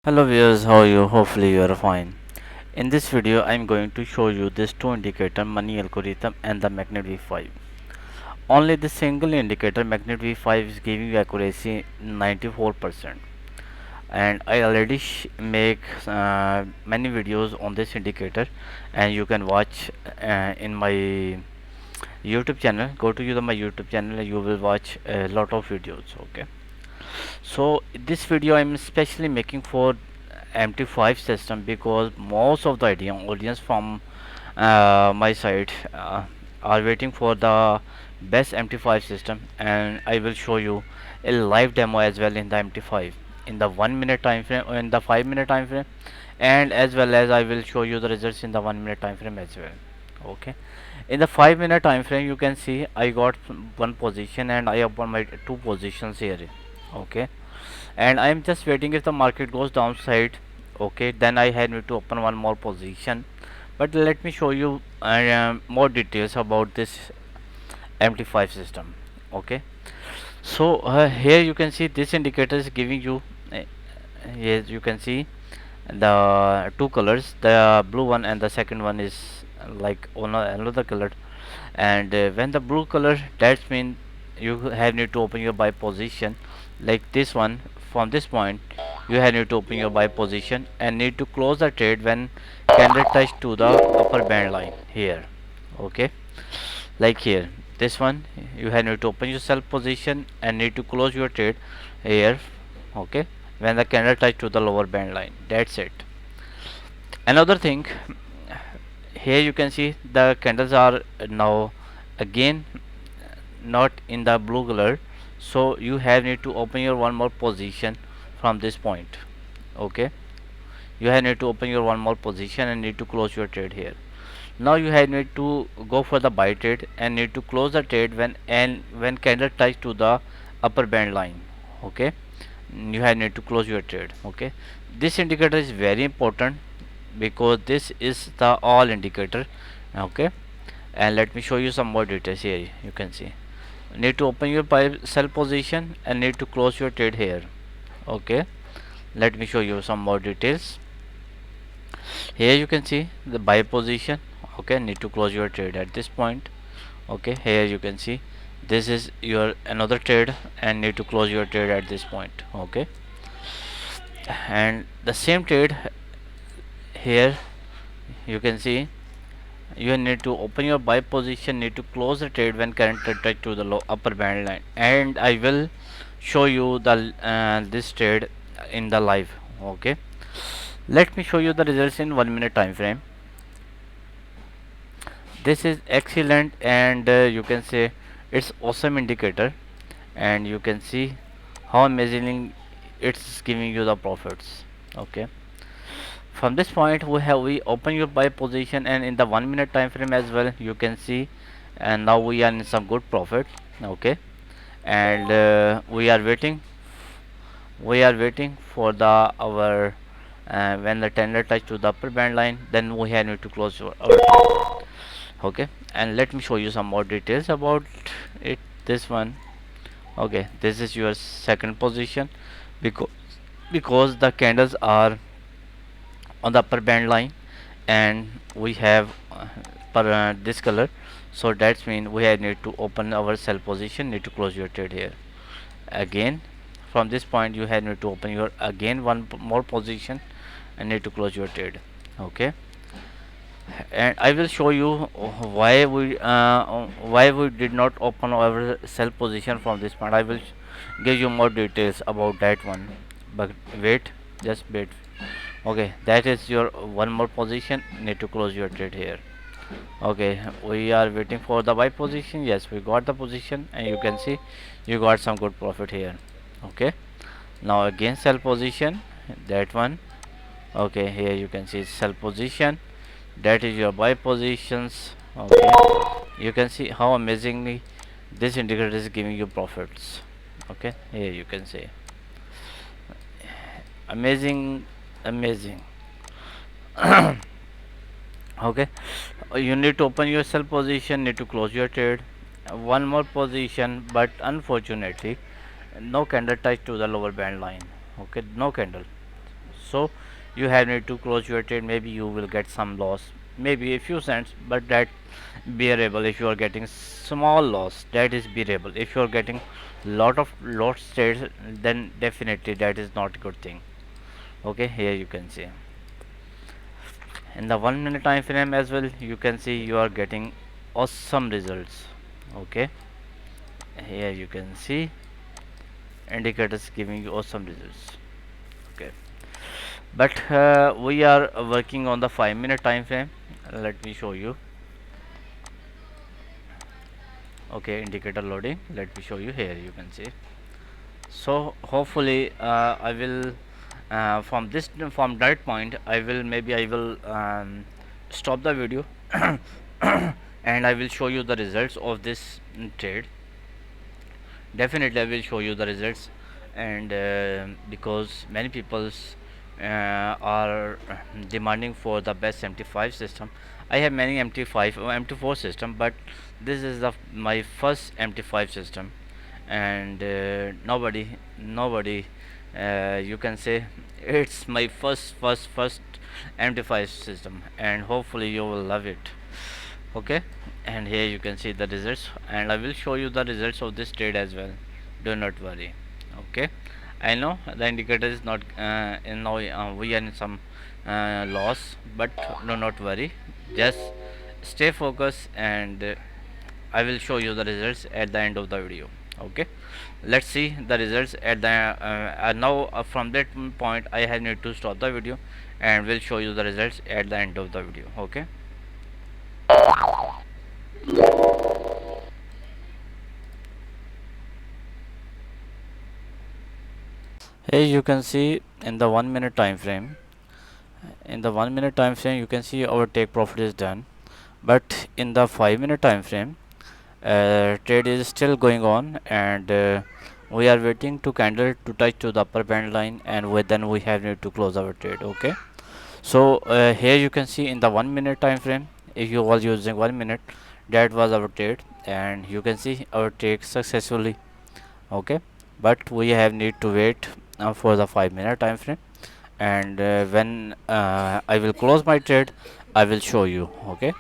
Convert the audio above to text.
Hello viewers, how are you? Hopefully you are fine. In this video I am going to show you this two indicator money algorithm and the magnet V5. Only the single indicator magnet V5 is giving you accuracy 94%, and I already make many videos on this indicator, and you can watch in my YouTube channel. Go to my YouTube channel and you will watch a lot of videos. Okay, so this video I'm especially making for MT5 system because most of the audience from my side are waiting for the best MT5 system, and I will show you a live demo as well in the MT5 in the 1 minute time frame or in the 5 minute time frame, and as well as I will show you the results in the 1 minute time frame as well. Okay, in the 5 minute time frame you can see I got one position and I open my two positions here. Okay, and I am just waiting if the market goes downside. Okay, then I had need to open one more position, but let me show you more details about this MT5 system. Okay, so here you can see this indicator is giving you yes, you can see the two colors, the blue one and the second one is like on another color, and when the blue color, that's mean you have need to open your buy position like this one. From this point you have need to open your buy position and need to close the trade when candle touch to the upper band line here. Okay, like here, this one you have need to open your sell position and need to close your trade here. Okay, when the candle touch to the lower band line, that's it. Another thing, here you can see the candles are now again not in the blue color, so you have need to open your one more position from this point. Okay, you have need to open your one more position and need to close your trade here. Now you have need to go for the buy trade and need to close the trade when candle touch to the upper band line. Okay, you have need to close your trade. Okay, this indicator is very important because this is the all indicator. Okay, and let me show you some more details here. You can see need to open your buy sell position and need to close your trade here. Okay, let me show you some more details. Here you can see the buy position. Okay, need to close your trade at this point. Okay, here you can see this is your another trade and need to close your trade at this point. Okay, and the same trade here you can see you need to open your buy position, need to close the trade when current touch to the low upper band line, and I will show you the this trade in the live. Okay, let me show you the results in 1 minute time frame. This is excellent, and you can say it's awesome indicator, and you can see how amazingly it's giving you the profits. Okay, from this point we open your buy position, and in the 1 minute time frame as well you can see, and now we are in some good profit. Okay, and we are waiting for the our when the tender touch to the upper band line, then we have need to close our trade. Okay, and let me show you some more details about it, this one. Okay, this is your second position because the candles are on the upper band line, and we have this color, so that's mean we have need to open our sell position, need to close your trade here. Again, from this point you have need to open your again one more position and need to close your trade. Okay, and I will show you why we did not open our sell position from this point. I will give you more details about that one, but wait, just wait. Okay, that is your one more position, need to close your trade here. Okay, we are waiting for the buy position. Yes, we got the position, and you can see you got some good profit here. Okay, now again sell position, that one. Okay, here you can see sell position, that is your buy positions. Okay, you can see how amazingly this indicator is giving you profits. Okay, here you can see amazing, amazing. Okay, you need to open your sell position, need to close your trade, one more position, but unfortunately no candle touch to the lower band line. Okay, no candle, So you have need to close your trade. Maybe you will get some loss, maybe a few cents, but that bearable. If you are getting small loss, that is bearable. If you are getting lot of lots trades, then definitely that is not a good thing. Okay, here you can see in the 1 minute time frame as well, you can see you are getting awesome results. Okay, here you can see indicators giving you awesome results. Okay, but we are working on the 5 minute time frame. Let me show you. Okay, indicator loading. Let me show you. Here you can see. So hopefully I will from this, from that point, I will, maybe I will stop the video and I will show you the results of this trade. Definitely I will show you the results. And because many people's are demanding for the best MT5 system. I have many MT5 or MT4 system, but this is the my first MT5 system. And nobody you can say it's my first MT5 system, and hopefully you will love it. Okay, and here you can see the results, and I will show you the results of this trade as well. Do not worry. Okay, I know the indicator is not in now we are in some loss, but do not worry, just stay focused, and I will show you the results at the end of the video. Okay, let's see the results at the now from that point I have need to stop the video, and will show you the results at the end of the video. Okay, here you can see in the 1 minute time frame. In the 1 minute time frame, you can see our take profit is done. But in the 5 minute time frame, trade is still going on, and we are waiting to candle to touch to the upper band line, and then we have need to close our trade. Okay. So here you can see in the 1 minute time frame, if you was using 1 minute, that was our trade, and you can see our trade successfully. Okay, but we have need to wait for the 5 minute time frame, and when I will close my trade, I will show you. Okay,